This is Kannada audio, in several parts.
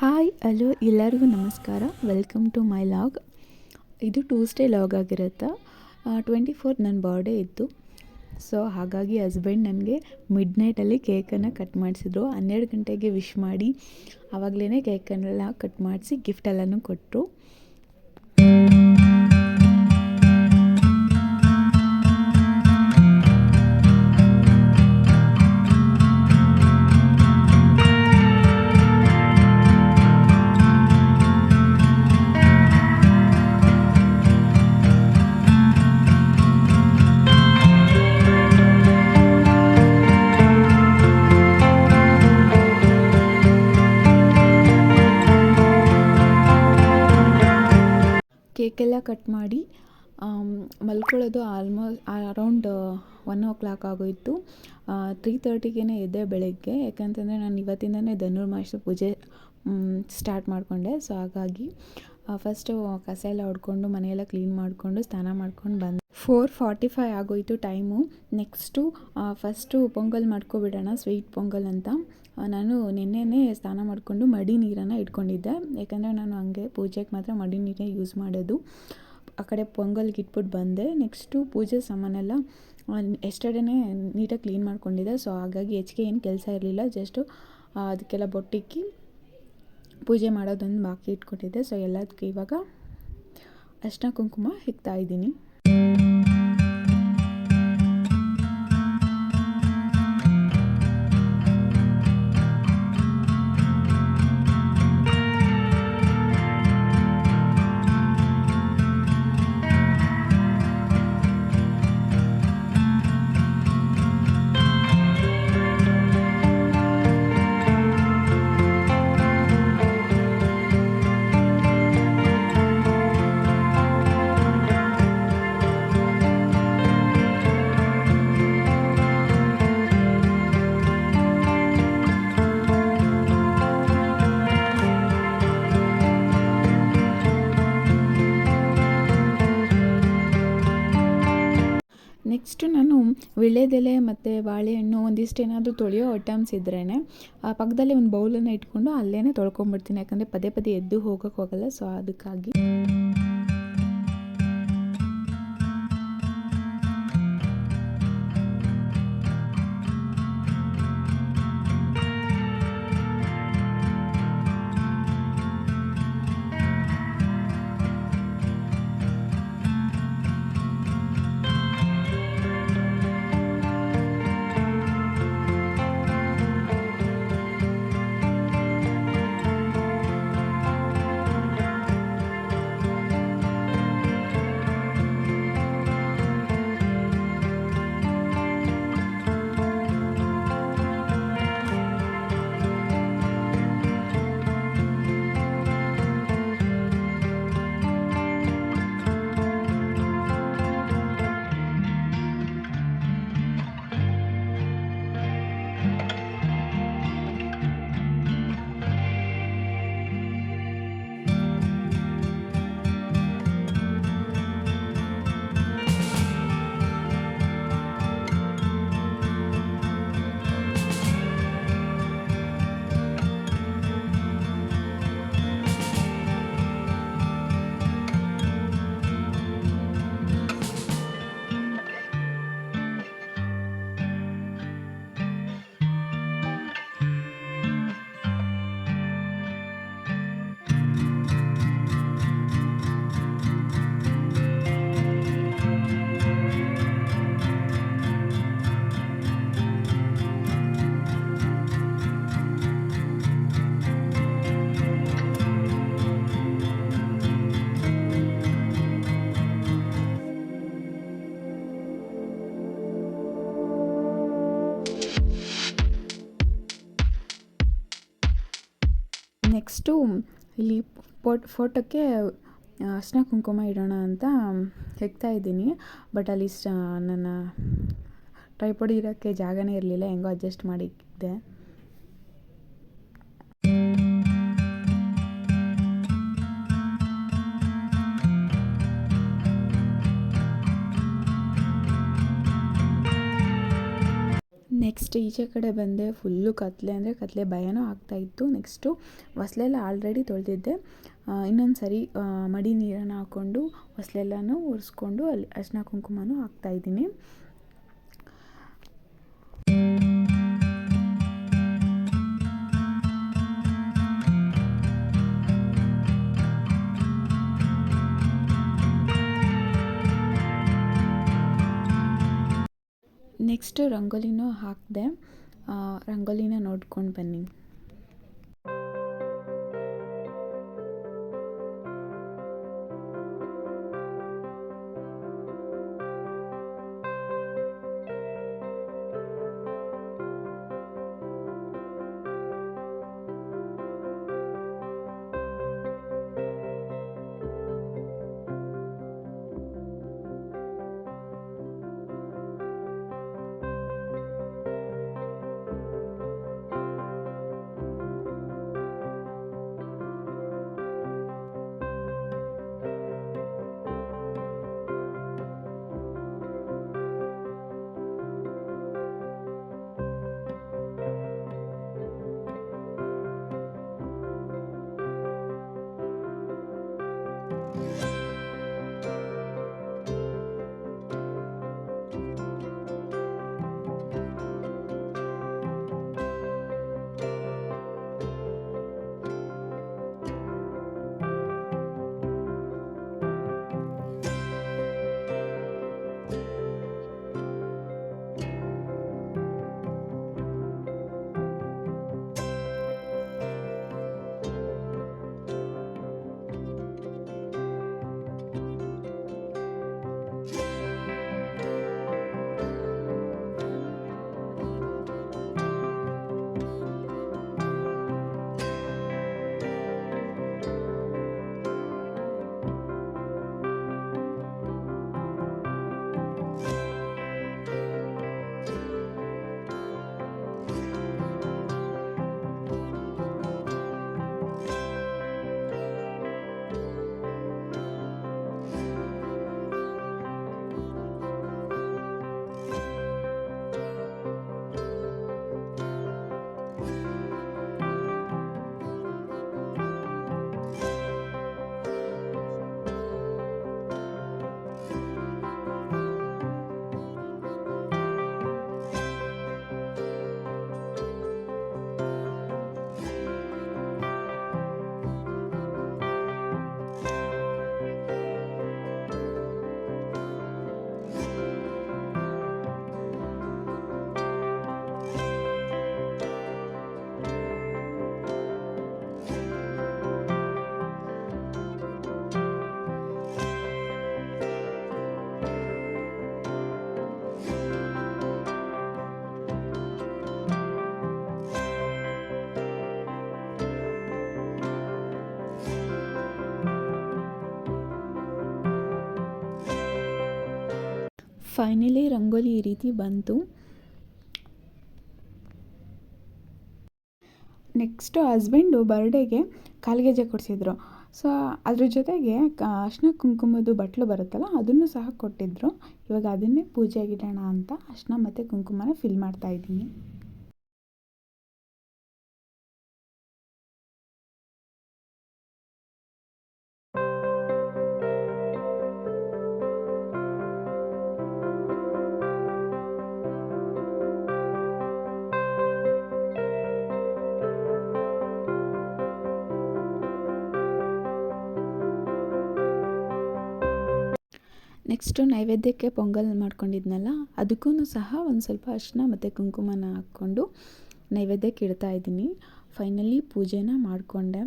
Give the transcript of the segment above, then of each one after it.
ಹಾಯ್ ಹಲೋ ಎಲ್ಲರಿಗೂ ನಮಸ್ಕಾರ. Welcome to my vlog. ಇದು ಟ್ಯೂಸ್ಡೇ ಲಾಗ್ ಆಗಿರುತ್ತೆ. 24 ನನ್ನ ಬರ್ಡೇ ಇತ್ತು. ಸೊ ಹಾಗಾಗಿ ಹಸ್ಬೆಂಡ್ ನನಗೆ ಮಿಡ್ ನೈಟಲ್ಲಿ ಕೇಕನ್ನು ಕಟ್ ಮಾಡಿಸಿದ್ರು. 12 ಗಂಟೆಗೆ ವಿಶ್ ಮಾಡಿ ಆವಾಗಲೇ ಕೇಕನ್ನೆಲ್ಲ ಕಟ್ ಮಾಡಿಸಿ ಗಿಫ್ಟೆಲ್ಲನೂ ಕೊಟ್ಟರು. ಕೇಕೆಲ್ಲ ಕಟ್ ಮಾಡಿ ಮಲ್ಕೊಳ್ಳೋದು ಅರೌಂಡ್ 1 ಆಗೋಯಿತು. 3:30ಗೆ ಎದ್ದೆ ಬೆಳಗ್ಗೆ. ಯಾಕಂತಂದರೆ ನಾನು ಇವತ್ತಿಂದನೇ ಧನುರ್ಮಾಸ ಪೂಜೆ ಸ್ಟಾರ್ಟ್ ಮಾಡಿಕೊಂಡೆ. ಸೊ ಹಾಗಾಗಿ ಫಸ್ಟು ಕಸ ಎಲ್ಲ ಹೊಡ್ಕೊಂಡು ಮನೆಯೆಲ್ಲ ಕ್ಲೀನ್ ಮಾಡಿಕೊಂಡು ಸ್ನಾನ ಮಾಡ್ಕೊಂಡು ಬಂದೆ. 4:45 ಆಗೋಯಿತು ಟೈಮು. ನೆಕ್ಸ್ಟು ಫಸ್ಟು ಪೊಂಗಲ್ ಮಾಡ್ಕೊಬಿಡೋಣ, ಸ್ವೀಟ್ ಪೊಂಗಲ್ ಅಂತ. ನಾನು ನಿನ್ನೆನೇ ಸ್ನಾನ ಮಾಡಿಕೊಂಡು ಮಡಿ ನೀರನ್ನು ಇಟ್ಕೊಂಡಿದ್ದೆ. ಯಾಕಂದರೆ ನಾನು ಹಂಗೆ ಪೂಜೆಗೆ ಮಾತ್ರ ಮಡಿ ನೀರೇ ಯೂಸ್ ಮಾಡೋದು. ಆ ಕಡೆ ಪೊಂಗಲ್ಗೆ ಇಟ್ಬಿಟ್ಟು ಬಂದೆ. ನೆಕ್ಸ್ಟು ಪೂಜೆ ಸಾಮಾನೆಲ್ಲ ಎಸ್ಟರ್ಡೇನೇ ನೀಟಾಗಿ ಕ್ಲೀನ್ ಮಾಡ್ಕೊಂಡಿದ್ದೆ. ಸೊ ಹಾಗಾಗಿ ಹೆಚ್ಚಿಗೆ ಏನು ಕೆಲಸ ಇರಲಿಲ್ಲ. ಜಸ್ಟು ಅದಕ್ಕೆಲ್ಲ ಬೊಟ್ಟಿಕ್ಕಿ ಪೂಜೆ ಮಾಡೋದೊಂದು ಬಾಕಿ ಇಟ್ಕೊಟ್ಟಿದ್ದೆ. ಸೊ ಎಲ್ಲದಕ್ಕೂ ಇವಾಗ ಅರಿಶಿನ ಕುಂಕುಮ ಇಕ್ತಾಯಿದ್ದೀನಿ. ನೆಕ್ಸ್ಟು ನಾನು ವೀಳ್ಯದೆಲೆ ಮತ್ತು ಬಾಳೆಹಣ್ಣು ಒಂದಿಷ್ಟು ಏನಾದರೂ ತೊಳೆಯೋ ಐಟಮ್ಸ್ ಇದ್ರೇ ಪಕ್ಕದಲ್ಲೇ ಒಂದು ಬೌಲನ್ನು ಇಟ್ಕೊಂಡು ಅಲ್ಲೇ ತೊಳ್ಕೊಂಬಿಡ್ತೀನಿ. ಯಾಕಂದರೆ ಪದೇ ಪದೇ ಎದ್ದು ಹೋಗೋಕ್ಕೆ ಹೋಗಲ್ಲ. ಸೊ ಅದಕ್ಕಾಗಿ ನೆಕ್ಸ್ಟು ಇಲ್ಲಿ ಫೋಟೋಕ್ಕೆ ಅರಿಶಿನ ಕುಂಕುಮ ಇಡೋಣ ಅಂತ ಇದ್ದೀನಿ. ಬಟ್ ಅಲ್ಲಿ ನನ್ನ ಟ್ರೈಪಾಡ್ ಇರೋಕ್ಕೆ ಜಾಗನೇ ಇರಲಿಲ್ಲ. ಹೆಂಗೋ ಅಡ್ಜಸ್ಟ್ ಮಾಡಿದ್ದೆ. ನೆಕ್ಸ್ಟ್ ಈಚೆ ಕಡೆ ಬಂದೆ. ಫುಲ್ಲು ಕತ್ಲೆ ಅಂದರೆ ಕತ್ಲೆ, ಭಯನೂ ಆಗ್ತಾಯಿತ್ತು. ನೆಕ್ಸ್ಟು ಹೊಸ್ಲೆಲ್ಲ ಆಲ್ರೆಡಿ ತೊಳೆದಿದ್ದೆ. ಇನ್ನೊಂದು ಸರಿ ಮಡಿ ನೀರನ್ನು ಹಾಕ್ಕೊಂಡು ಹೊಸ್ಲೆಲ್ಲನೂ ಒರೆಸ್ಕೊಂಡು ಅಲ್ಲಿ ಅರಿಶಿನ ಕುಂಕುಮನೂ ಹಾಕ್ತಾಯಿದ್ದೀನಿ. ನೆಕ್ಸ್ಟ್ ರಂಗೋಲಿನೂ ಹಾಕಿದೆ. ರಂಗೋಲಿನ ನೋಡ್ಕೊಂಡು ಬನ್ನಿ. ಫೈನಲಿ ರಂಗೋಲಿ ಈ ರೀತಿ ಬಂತು. ನೆಕ್ಸ್ಟು ಹಸ್ಬೆಂಡು ಬರ್ಡೇಗೆ ಕಾಲ್ಗೆಜ್ಜೆ ಕೊಡಿಸಿದ್ರು. ಸೊ ಅದ್ರ ಜೊತೆಗೆ ಅರಿಶಿನ ಕುಂಕುಮದ್ದು ಬಟ್ಲು ಬರುತ್ತಲ್ಲ, ಅದನ್ನು ಸಹ ಕೊಟ್ಟಿದ್ದರು. ಇವಾಗ ಅದನ್ನೇ ಪೂಜೆಗಿಡೋಣ ಅಂತ ಅರಿಶಿನ ಮತ್ತು ಕುಂಕುಮನ ಫಿಲ್ ಮಾಡ್ತಾಯಿದ್ದೀನಿ. ನೆಕ್ಸ್ಟು ನೈವೇದ್ಯಕ್ಕೆ ಪೊಂಗಲ್ ಮಾಡ್ಕೊಂಡಿದ್ನಲ್ಲ, ಅದಕ್ಕೂ ಸಹ ಒಂದು ಸ್ವಲ್ಪ ಅರಿಶಿನ ಮತ್ತು ಕುಂಕುಮನ ಹಾಕ್ಕೊಂಡು ನೈವೇದ್ಯಕ್ಕೆ ಇಡ್ತಾಯಿದ್ದೀನಿ. ಫೈನಲಿ ಪೂಜೆನ ಮಾಡಿಕೊಂಡೆ.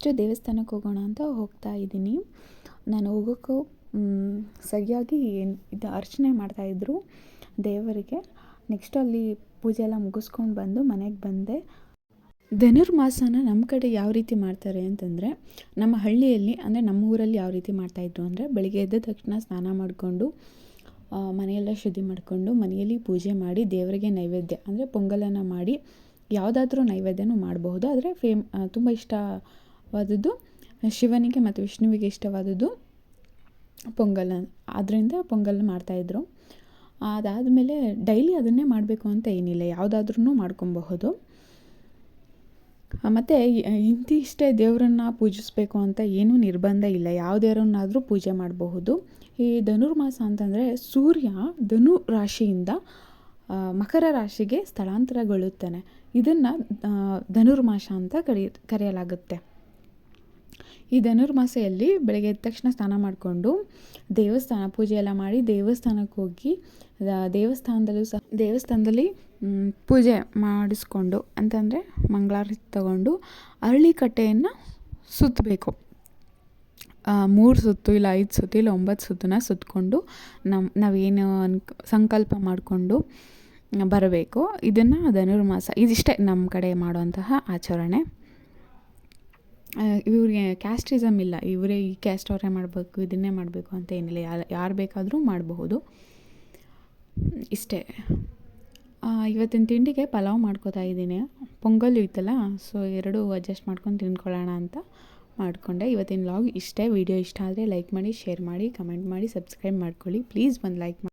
ನೆಕ್ಸ್ಟ್ ದೇವಸ್ಥಾನಕ್ಕೆ ಹೋಗೋಣ ಅಂತ ಹೋಗ್ತಾ ಇದ್ದೀನಿ. ನಾನು ಹೋಗೋಕ್ಕೂ ಸರಿಯಾಗಿ ಇದು ಅರ್ಚನೆ ಮಾಡ್ತಾಯಿದ್ರು ದೇವರಿಗೆ. ನೆಕ್ಸ್ಟ್ ಅಲ್ಲಿ ಪೂಜೆ ಎಲ್ಲ ಮುಗಿಸ್ಕೊಂಡು ಬಂದು ಮನೆಗೆ ಬಂದೆ. ಧನುರ್ಮಾಸನ ನಮ್ಮ ಕಡೆ ಯಾವ ರೀತಿ ಮಾಡ್ತಾರೆ ಅಂತಂದರೆ, ನಮ್ಮ ಹಳ್ಳಿಯಲ್ಲಿ ಅಂದರೆ ನಮ್ಮ ಊರಲ್ಲಿ ಯಾವ ರೀತಿ ಮಾಡ್ತಾಯಿದ್ರು ಅಂದರೆ, ಬೆಳಿಗ್ಗೆ ಎದ್ದ ತಕ್ಷಣ ಸ್ನಾನ ಮಾಡಿಕೊಂಡು ಮನೆಯೆಲ್ಲ ಶುದ್ಧಿ ಮಾಡಿಕೊಂಡು ಮನೆಯಲ್ಲಿ ಪೂಜೆ ಮಾಡಿ ದೇವರಿಗೆ ನೈವೇದ್ಯ ಅಂದರೆ ಪೊಂಗಲನ್ನು ಮಾಡಿ, ಯಾವುದಾದ್ರೂ ನೈವೇದ್ಯನೂ ಮಾಡಬಹುದು. ಆದರೆ ತುಂಬ ಇಷ್ಟವಾದದ್ದು ಶಿವನಿಗೆ ಮತ್ತು ವಿಷ್ಣುವಿಗೆ ಇಷ್ಟವಾದದ್ದು ಪೊಂಗಲ್. ಅದರಿಂದ ಪೊಂಗಲ್ ಮಾಡ್ತಾಯಿದ್ರು. ಅದಾದಮೇಲೆ ಡೈಲಿ ಅದನ್ನೇ ಮಾಡಬೇಕು ಅಂತ ಏನಿಲ್ಲ, ಯಾವುದಾದ್ರೂ ಮಾಡ್ಕೊಬಹುದು. ಮತ್ತು ಇಂತಿಷ್ಟೇ ದೇವರನ್ನ ಪೂಜಿಸಬೇಕು ಅಂತ ಏನೂ ನಿರ್ಬಂಧ ಇಲ್ಲ, ಯಾವ ದೇವರನ್ನಾದರೂ ಪೂಜೆ ಮಾಡಬಹುದು. ಈ ಧನುರ್ಮಾಸ ಅಂತಂದರೆ ಸೂರ್ಯ ಧನು ರಾಶಿಯಿಂದ ಮಕರ ರಾಶಿಗೆ ಸ್ಥಳಾಂತರಗೊಳ್ಳುತ್ತಾನೆ. ಇದನ್ನು ಧನುರ್ಮಾಸ ಅಂತ ಕರೆಯಲಾಗುತ್ತೆ. ಈ ಧನುರ್ಮಾಸೆಯಲ್ಲಿ ಬೆಳಗ್ಗೆ ಎದ್ದ ತಕ್ಷಣ ಸ್ನಾನ ಮಾಡಿಕೊಂಡು ಪೂಜೆ ಎಲ್ಲ ಮಾಡಿ ದೇವಸ್ಥಾನಕ್ಕೆ ಹೋಗಿ ದೇವಸ್ಥಾನದಲ್ಲಿ ಪೂಜೆ ಮಾಡಿಸ್ಕೊಂಡು ಅಂತಂದರೆ ಮಂಗಳಾರತಿ ತಗೊಂಡು ಅರಳಿಕಟ್ಟೆಯನ್ನು ಸುತ್ತಬೇಕು. 3 ಸುತ್ತು ಇಲ್ಲ 5 ಸುತ್ತು ಇಲ್ಲ 9 ಸುತ್ತನ್ನ ಸುತ್ತಕೊಂಡು ನಾವೇನು ಸಂಕಲ್ಪ ಮಾಡಿಕೊಂಡು ಬರಬೇಕು. ಇದನ್ನು ಧನುರ್ಮಾಸ, ಇದಿಷ್ಟೇ ನಮ್ಮ ಕಡೆ ಮಾಡುವಂತಹ ಆಚರಣೆ. ಇವ್ರಿಗೆ ಕ್ಯಾಸ್ಟಿಸಮ್ ಇಲ್ಲ, ಇವರೇ ಈ ಕ್ಯಾಸ್ಟ್ ಅವರೇ ಮಾಡಬೇಕು ಇದನ್ನೇ ಮಾಡಬೇಕು ಅಂತ ಏನಿಲ್ಲ, ಯಾರು ಬೇಕಾದರೂ ಮಾಡಬಹುದು. ಇಷ್ಟೇ. ಇವತ್ತಿನ ತಿಂಡಿಗೆ ಪಲಾವ್ ಮಾಡ್ಕೋತಾ ಇದ್ದೀನಿ. ಪೊಂಗಲ್ ಇತ್ತಲ್ಲ, ಸೊ 2 ಅಡ್ಜಸ್ಟ್ ಮಾಡ್ಕೊಂಡು ತಿನ್ಕೊಳ್ಳೋಣ ಅಂತ ಮಾಡಿಕೊಂಡೆ. ಇವತ್ತಿನ ವ್ಲಾಗ್ ಇಷ್ಟೇ. ವಿಡಿಯೋ ಇಷ್ಟ ಆದರೆ ಲೈಕ್ ಮಾಡಿ, ಶೇರ್ ಮಾಡಿ, ಕಮೆಂಟ್ ಮಾಡಿ, ಸಬ್ಸ್ಕ್ರೈಬ್ ಮಾಡ್ಕೊಳ್ಳಿ. ಪ್ಲೀಸ್ ಒಂದು ಲೈಕ್ ಮಾಡಿ.